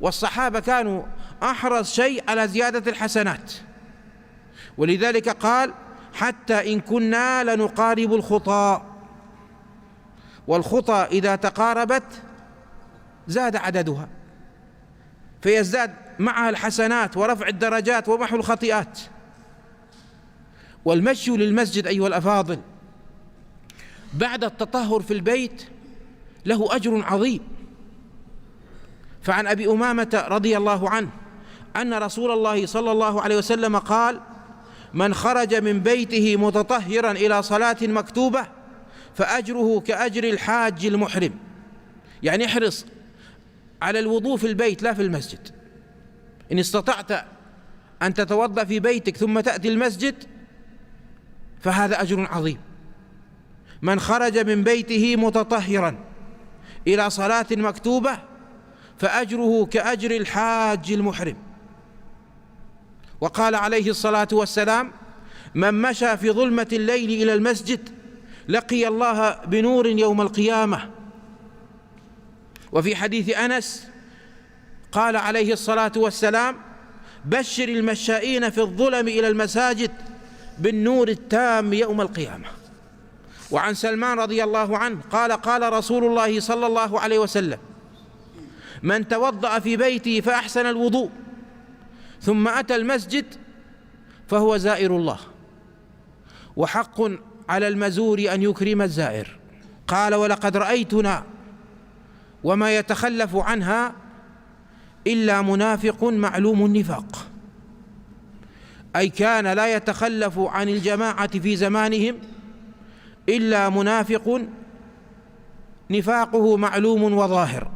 والصحابة كانوا أحرص شيء على زيادة الحسنات، ولذلك قال: حتى إن كنا لنقارب الخطى، والخطى إذا تقاربت زاد عددها، فيزداد معها الحسنات ورفع الدرجات ومحو الخطيئات. والمشي للمسجد أيها الأفاضل بعد التطهر في البيت له أجر عظيم. فعن أبي أمامة رضي الله عنه أن رسول الله صلى الله عليه وسلم قال: من خرج من بيته متطهرا إلى صلاة مكتوبة فأجره كأجر الحاج المحرم. يعني احرص على الوضوء في البيت لا في المسجد. إن استطعت أن تتوضأ في بيتك ثم تأتي المسجد فهذا أجر عظيم. من خرج من بيته متطهرا إلى صلاة مكتوبة فأجره كأجر الحاج المحرم. وقال عليه الصلاة والسلام: من مشى في ظلمة الليل إلى المسجد لقي الله بنور يوم القيامة. وفي حديث أنس قال عليه الصلاة والسلام: بشر المشائين في الظلم إلى المساجد بالنور التام يوم القيامة. وعن سلمان رضي الله عنه قال: قال رسول الله صلى الله عليه وسلم: من توضأ في بيته فأحسن الوضوء ثم أتى المسجد فهو زائر الله، وحق على المزور أن يكرم الزائر. قال: ولقد رأيتنا وما يتخلف عنها إلا منافق معلوم النفاق، أي كان لا يتخلف عن الجماعة في زمانهم إلا منافق نفاقه معلوم وظاهر.